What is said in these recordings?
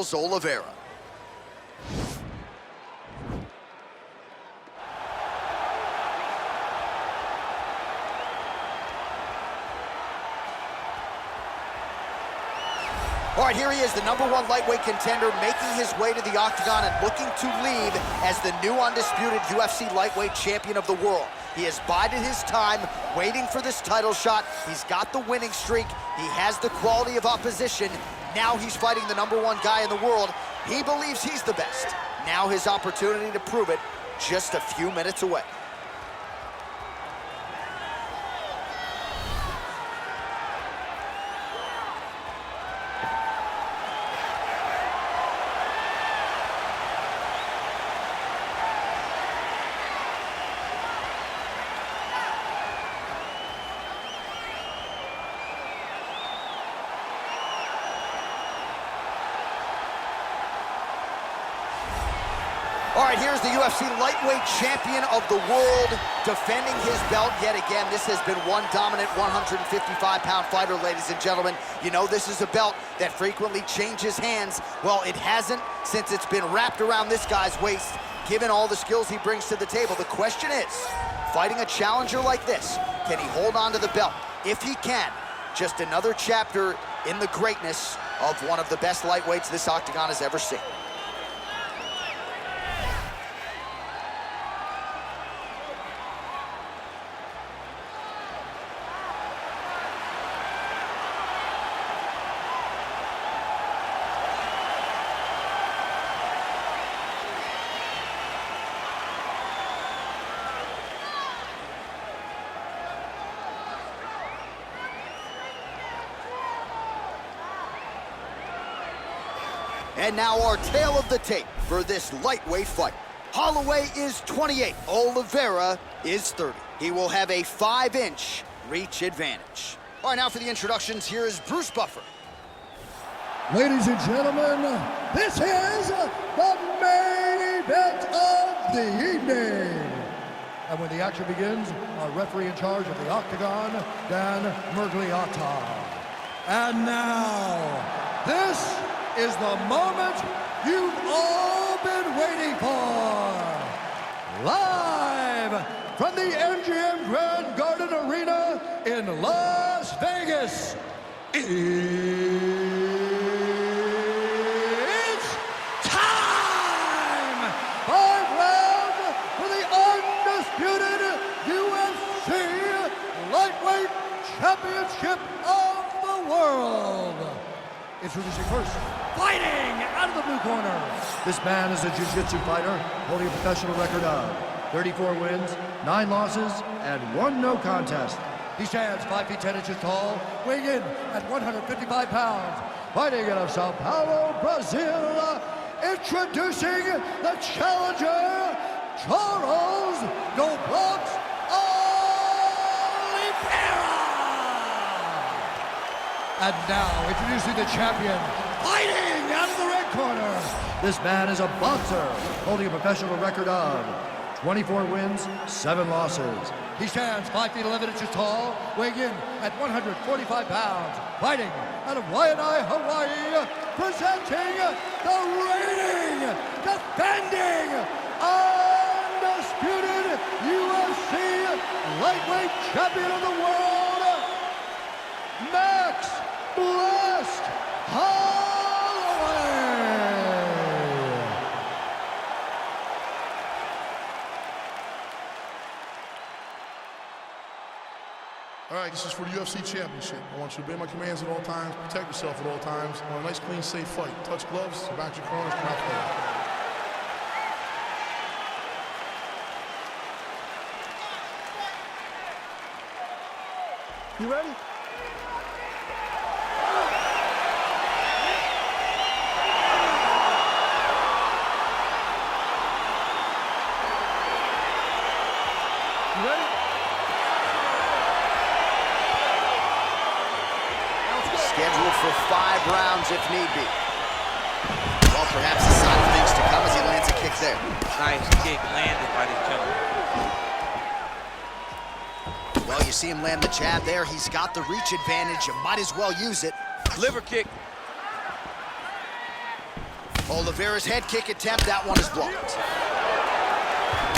Charles Oliveira. All right, here he is, the #1 lightweight contender, making his way to the octagon and looking to leave as the new undisputed UFC lightweight champion of the world. He has bided his time, waiting for this title shot. He's got the winning streak. He has the quality of opposition. Now he's fighting the #1 guy in the world. He believes he's the best. Now his opportunity to prove it, just a few minutes away. All right, here's the UFC lightweight champion of the world, defending his belt yet again. This has been one dominant 155-pound fighter, ladies and gentlemen. You know, this is a belt that frequently changes hands. Well, it hasn't since it's been wrapped around this guy's waist, given all the skills he brings to the table. The question is, fighting a challenger like this, can he hold on to the belt? If he can, just another chapter in the greatness of one of the best lightweights this octagon has ever seen. And now our tale of the tape for this lightweight fight. Holloway is 28, Oliveira is 30. He will have a 5-inch reach advantage. All right, now for the introductions, here is Bruce Buffer. Ladies and gentlemen, this is the main event of the evening. And when the action begins, our referee in charge of the octagon, Dan Mergliata. And now, this is the moment you've all been waiting for. Live from the MGM Grand Garden Arena in Las Vegas, it's time! 5 rounds for the undisputed UFC Lightweight Championship of the World. Introducing first, fighting out of the blue corner. This man is a jiu-jitsu fighter holding a professional record of 34 wins, 9 losses, and 1 no contest. He stands 5 feet 10 inches tall, weighing in at 155 pounds. Fighting out of Sao Paulo, Brazil, introducing the challenger, Charles Oliveira. And now, introducing the champion, fighting out of the red corner. This man is a boxer, holding a professional record of 24 wins, 7 losses. He stands 5 feet 11 inches tall, weighing in at 145 pounds. Fighting out of Waianae, Hawaii, presenting the reigning, defending, undisputed UFC lightweight champion of the world, Max Blessed Holloway! All right, this is for the UFC Championship. I want you to obey my commands at all times, protect yourself at all times. I want a nice, clean, safe fight. Touch gloves, back your corners, come out play. You ready? Scheduled for 5 rounds if need be. Well, perhaps a sign of things to come as he lands a kick there. Nice kick landed by the gentleman. Well, you see him land the jab there. He's got the reach advantage. You might as well use it. Liver kick. Oliveira's head kick attempt, that one is blocked.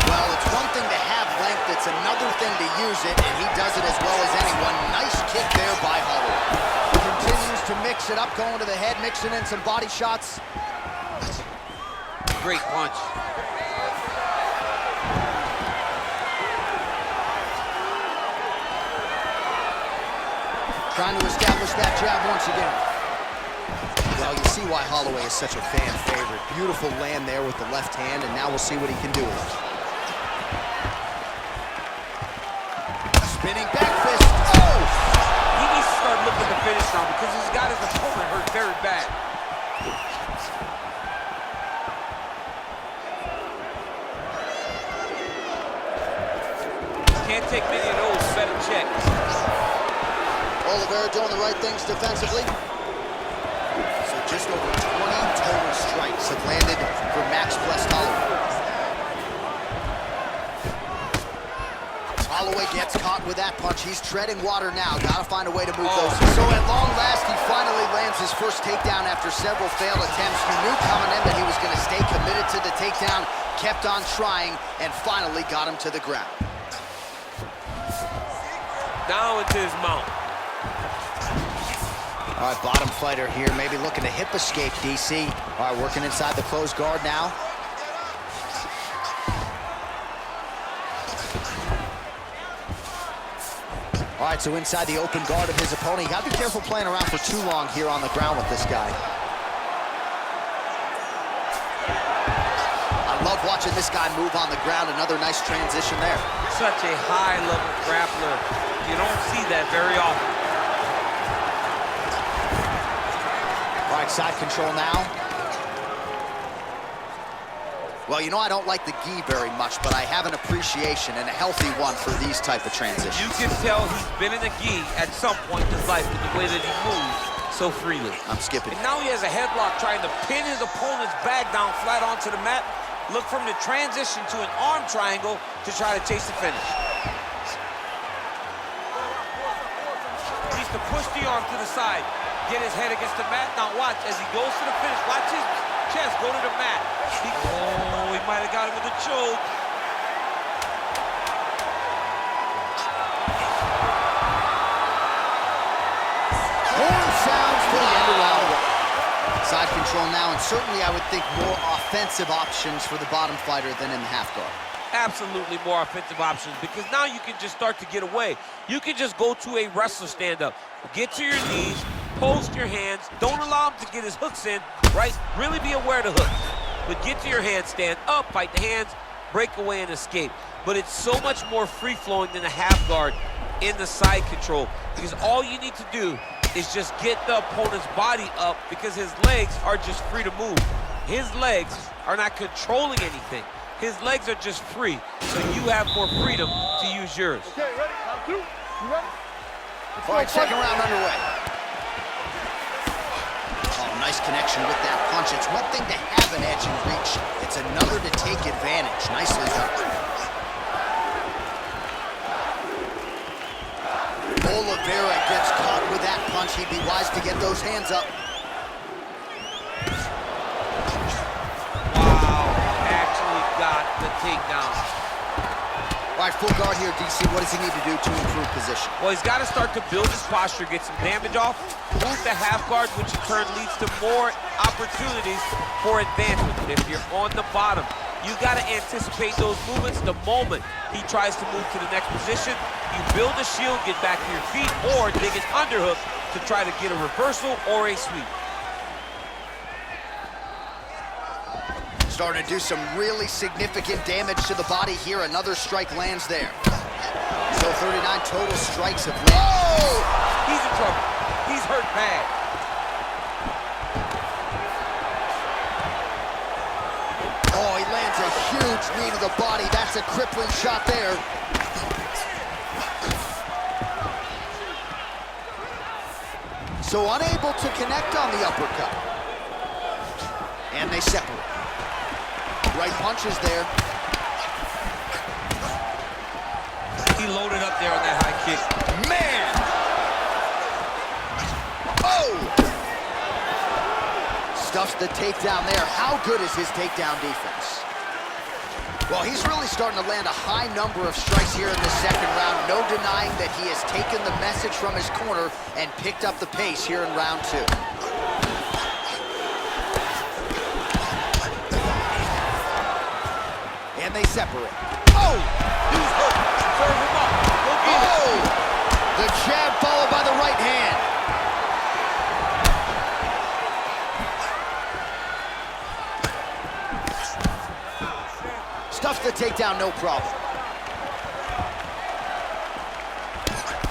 Well, it's one thing to have length, it's another thing to use it, and he does it as well as anyone. Nice kick there by Holloway. Continues to mix it up, going to the head, mixing in some body shots. Great punch. Trying to establish that jab once again. Well, you see why Holloway is such a fan favorite. Beautiful land there with the left hand, and now we'll see what he can do with it. Spinning back fist. Oh! He needs to start looking to finish now because he's got his opponent hurt very bad. Can't take many of those. Better check. Oliveira doing the right things defensively. So just over 20 total strikes have landed for Max Blessed Holloway. Holloway gets caught with that punch. He's treading water now. Gotta find a way to move those. So at long last, he finally lands his first takedown after several failed attempts. You knew coming in that he was gonna stay committed to the takedown, kept on trying, and finally got him to the ground. Down into his mount. All right, bottom fighter here, maybe looking to hip escape, DC. All right, working inside the closed guard now. All right, so inside the open guard of his opponent. You gotta be careful playing around for too long here on the ground with this guy. I love watching this guy move on the ground. Another nice transition there. Such a high-level grappler. You don't see that very often. All right, side control now. Well, you know I don't like the gi very much, but I have an appreciation and a healthy one for these type of transitions. You can tell he's been in a gi at some point in his life with the way that he moves so freely. I'm skipping. And now he has a headlock trying to pin his opponent's back down flat onto the mat. Look for him to transition to an arm triangle to try to chase the finish. He needs to push the arm to the side. Get his head against the mat. Now watch as he goes to the finish. Watch his chest go to the mat. He might have got him with a choke. Horn sounds for the end of round one. Side control now, and certainly I would think more offensive options for the bottom fighter than in the half guard. Absolutely more offensive options because now you can just start to get away. You can just go to a wrestler stand-up. Get to your knees, post your hands, don't allow him to get his hooks in, right? Really be aware of the hooks. But get to your hands, stand up, fight the hands, break away and escape. But it's so much more free-flowing than a half guard in the side control because all you need to do is just get the opponent's body up because his legs are just free to move. His legs are not controlling anything. His legs are just free, so you have more freedom to use yours. Okay, ready? Round two. You ready? All right, second round underway. Oh, nice connection with that punch. It's one thing to have an edge and reach. It's another to take advantage. Nicely done. Oliveira gets caught with that punch. He'd be wise to get those hands up. Got the takedown. All right, full guard here, DC. What does he need to do to improve position? Well, he's got to start to build his posture, get some damage off, move the half guard, which in turn leads to more opportunities for advancement. If you're on the bottom, you got to anticipate those movements the moment he tries to move to the next position. You build a shield, get back to your feet, or dig an underhook to try to get a reversal or a sweep. Starting to do some really significant damage to the body here. Another strike lands there. So 39 total strikes have landed. Oh! He's in trouble. He's hurt bad. Oh, he lands a huge knee to the body. That's a crippling shot there. So unable to connect on the uppercut. And they separate. Right punches there. He loaded up there on that high kick. Man! Oh! Stuffs the takedown there. How good is his takedown defense? Well, he's really starting to land a high number of strikes here in the second round. No denying that he has taken the message from his corner and picked up the pace here in round 2. And they separate. Oh! He's hurt. Serve him up. Go get it. Oh! The jab followed by the right hand. Stuffs the takedown, no problem.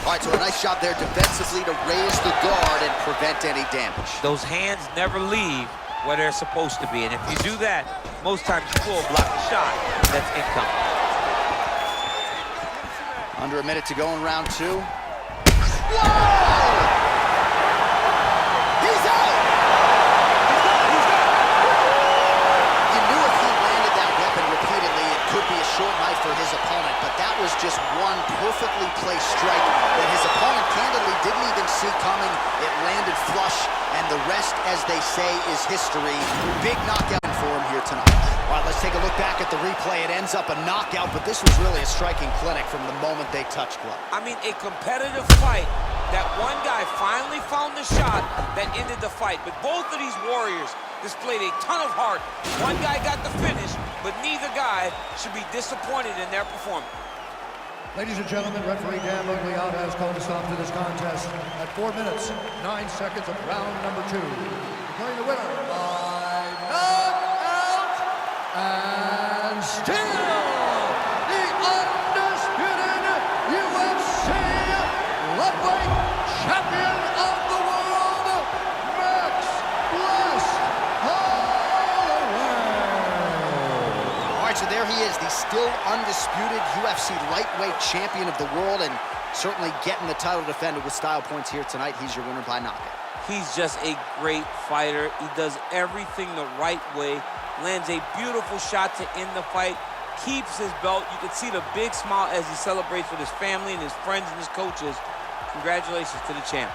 All right, so a nice job there defensively to raise the guard and prevent any damage. Those hands never leave where they're supposed to be, and if you do that, most times you will block a shot that's incoming. Under a minute to go in round 2. Whoa! He's out! You knew if he landed that weapon repeatedly, it could be a short knife for his opponent, but that was just one perfectly placed strike that his opponent candidly didn't even see coming. It landed flush, and the rest, as they say, is history. Big knockout for him here tonight. All right, let's take a look back at the replay. It ends up a knockout, but this was really a striking clinic from the moment they touched glove. I mean, a competitive fight. That one guy finally found the shot that ended the fight. But both of these warriors displayed a ton of heart. One guy got the finish, but neither guy should be disappointed in their performance. Ladies and gentlemen, referee Dan Bugliotta has called a stop to this contest at 4 minutes, 9 seconds of round number 2. Declaring the winner by knockout and still the undisputed UFC lightweight champion of the world, Max Bless Holloway. All right, so there he is, the still undisputed UFC lightweight champion of the world, and certainly getting the title defended with style points here tonight. He's your winner by knockout. He's just a great fighter. He does everything the right way, lands a beautiful shot to end the fight, keeps his belt. You can see the big smile as he celebrates with his family and his friends and his coaches. Congratulations to the champ.